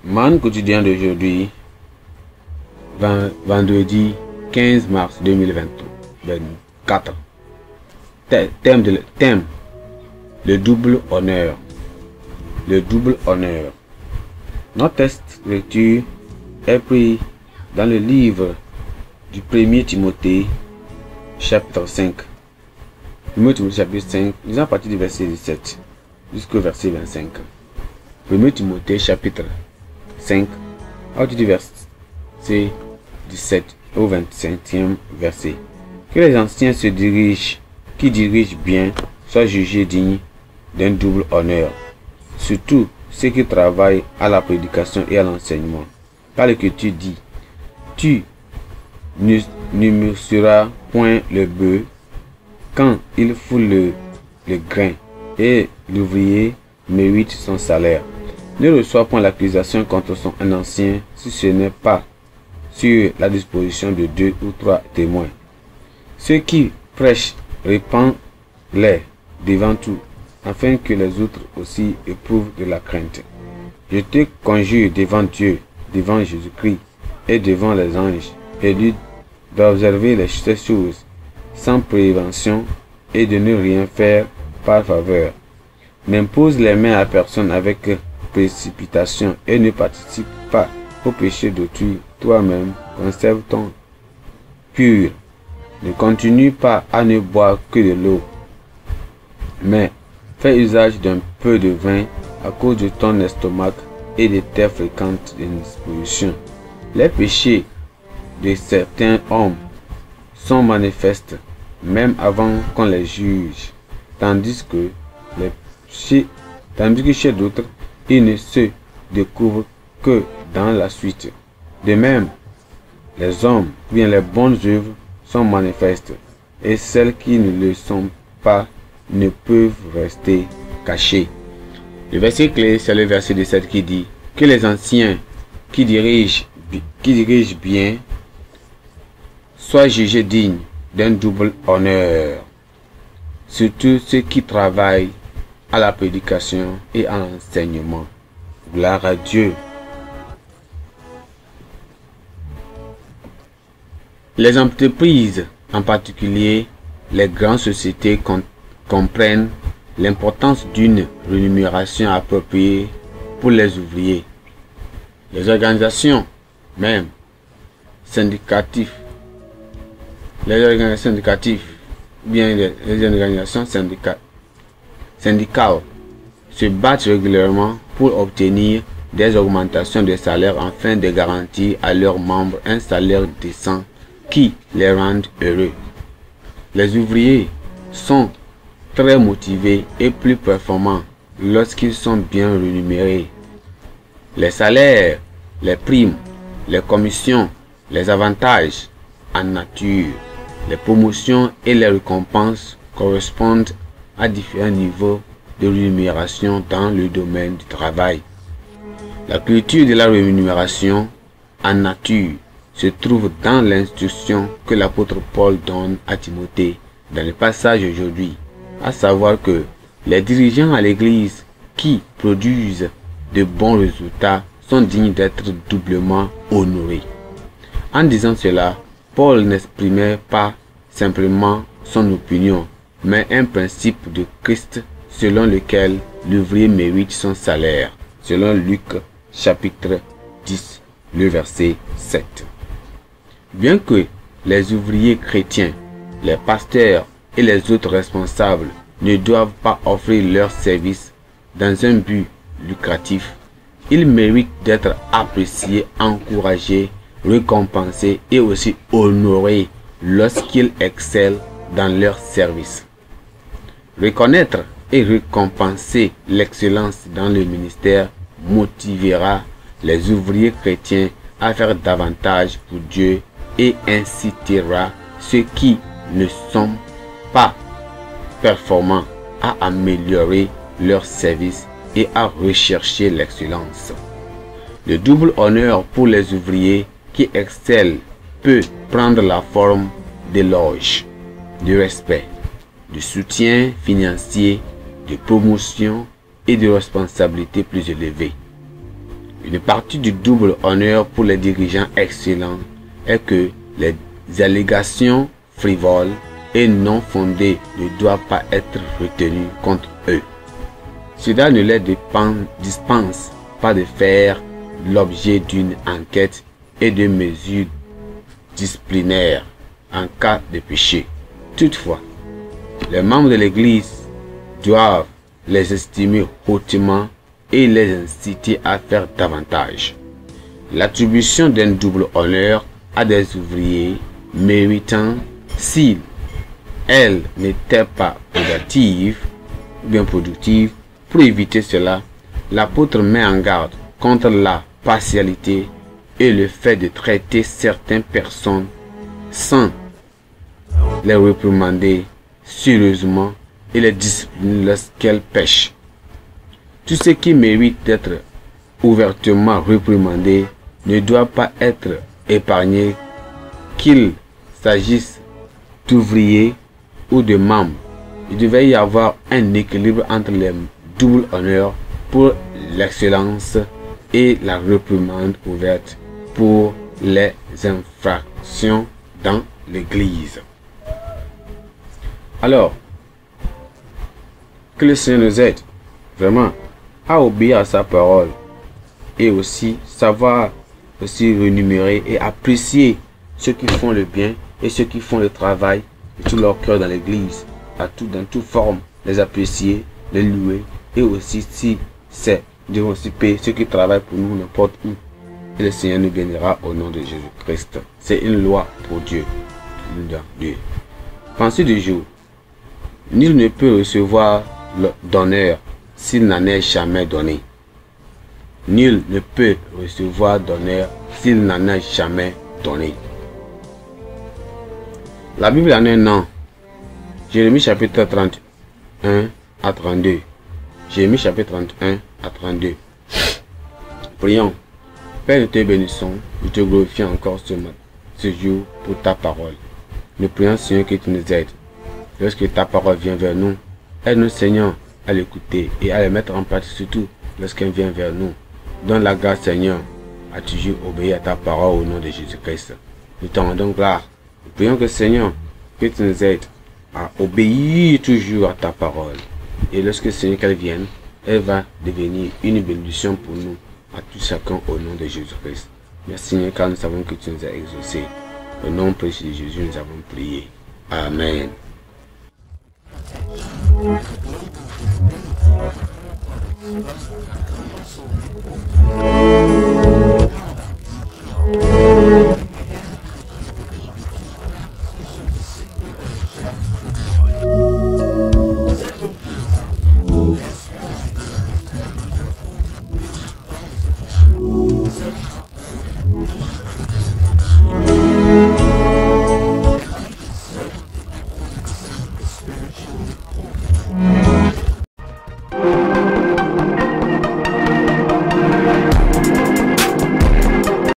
Man quotidien d'aujourd'hui, vendredi 15 mars 2024. Thème, le double honneur. Le double honneur. Notre texte lecture est pris dans le livre du 1er Timothée, chapitre 5. 1er Timothée, chapitre 5, lisons à partir du verset 17 jusqu'au verset 25. 1er Timothée, chapitre 5, à partir du verset 17 au 25e verset. Que les anciens qui dirigent bien, soient jugés dignes d'un double honneur, surtout ceux qui travaillent à la prédication et à l'enseignement. Car l'Écriture dit, tu n'humilieras point le bœuf quand il foule le grain, et l'ouvrier mérite son salaire. Ne reçois point l'accusation contre un ancien si ce n'est pas sur la disposition de 2 ou 3 témoins. Ceux qui prêchent, répandent-les devant tout, afin que les autres aussi éprouvent de la crainte. Je te conjure devant Dieu, devant Jésus-Christ et devant les anges, élus d'observer ces choses sans prévention et de ne rien faire par faveur. N'impose les mains à personne avec précipitation et ne participe pas au péché d'autrui. Toi-même, conserve ton pur. Ne continue pas à ne boire que de l'eau, mais fais usage d'un peu de vin à cause de ton estomac et de tes fréquentes indispositions. Les péchés de certains hommes sont manifestes, même avant qu'on les juge, tandis que chez d'autres, ils ne se découvrent que dans la suite. De même, les hommes, bien les bonnes œuvres, sont manifestes, et celles qui ne le sont pas ne peuvent rester cachées. Le verset clé, c'est le verset 17 qui dit que les anciens qui dirigent bien soient jugés dignes d'un double honneur, surtout ceux qui travaillent à la prédication et à l'enseignement. Gloire à Dieu. Les entreprises, en particulier les grandes sociétés, comprennent l'importance d'une rémunération appropriée pour les ouvriers. Les organisations, même syndicatives, les organisations syndicales se battent régulièrement pour obtenir des augmentations de salaire afin de garantir à leurs membres un salaire décent qui les rende heureux. Les ouvriers sont très motivés et plus performants lorsqu'ils sont bien rémunérés. Les salaires, les primes, les commissions, les avantages en nature, les promotions et les récompenses correspondent à différents niveaux de rémunération dans le domaine du travail. La culture de la rémunération en nature se trouve dans l'instruction que l'apôtre Paul donne à Timothée dans le passage aujourd'hui, à savoir que les dirigeants à l'église qui produisent de bons résultats sont dignes d'être doublement honorés. En disant cela, Paul n'exprimait pas simplement son opinion, mais un principe de Christ selon lequel l'ouvrier mérite son salaire, selon Luc chapitre 10, le verset 7. Bien que les ouvriers chrétiens, les pasteurs et les autres responsables ne doivent pas offrir leurs services dans un but lucratif, ils méritent d'être appréciés, encouragés, récompensés et aussi honorés lorsqu'ils excellent dans leur service. Reconnaître et récompenser l'excellence dans le ministère motivera les ouvriers chrétiens à faire davantage pour Dieu et incitera ceux qui ne sont pas performants à améliorer leur service et à rechercher l'excellence. Le double honneur pour les ouvriers qui excellent peut prendre la forme d'éloges, de respect, de soutien financier, de promotion et de responsabilités plus élevées. Une partie du double honneur pour les dirigeants excellents est que les allégations frivoles et non fondées ne doivent pas être retenues contre eux. Cela ne les dispense pas de faire l'objet d'une enquête et de mesures disciplinaires en cas de péché. Toutefois, les membres de l'Église doivent les estimer hautement et les inciter à faire davantage. L'attribution d'un double honneur à des ouvriers méritants, si elle n'était pas productive, pour éviter cela, l'apôtre met en garde contre la partialité et le fait de traiter certaines personnes sans les réprimander sérieusement et les discipliner lorsqu'elles pêchent. Tout ce qui mérite d'être ouvertement réprimandé ne doit pas être épargné, qu'il s'agisse d'ouvriers ou de membres. Il devait y avoir un équilibre entre les doubles honneurs pour l'excellence et la réprimande ouverte pour les infractions dans l'Église. Alors, que le Seigneur nous aide vraiment à obéir à sa parole et aussi savoir aussi rémunérer et apprécier ceux qui font le bien et ceux qui font le travail de tout leur cœur dans l'Église, dans toute forme, les apprécier, les louer et aussi si c'est de aussi payer ceux qui travaillent pour nous n'importe où. Et le Seigneur nous bénira au nom de Jésus-Christ. C'est une loi pour Dieu. Pensée du jour. Nul ne peut recevoir d'honneur s'il n'en est jamais donné. Nul ne peut recevoir d'honneur s'il n'en a jamais donné. La Bible en est un nom. Jérémie chapitre 31 à 32. Jérémie chapitre 31 à 32. Prions. Père, nous te bénissons, nous te glorifions encore ce jour pour ta parole. Nous prions, Seigneur, que tu nous aides. Lorsque ta parole vient vers nous, aide-nous, Seigneur, à l'écouter et à la mettre en pratique, surtout lorsqu'elle vient vers nous. Donne la grâce, Seigneur, à toujours obéir à ta parole au nom de Jésus-Christ. Nous t'en rendons gloire. Nous prions que, Seigneur, que tu nous aides à obéir toujours à ta parole. Et lorsque, Seigneur, qu'elle vienne, elle va devenir une bénédiction pour nous, à tout chacun au nom de Jésus-Christ. Merci, Seigneur, car nous savons que tu nous as exaucés. Au nom précieux de Jésus, nous avons prié. Amen. Thank you.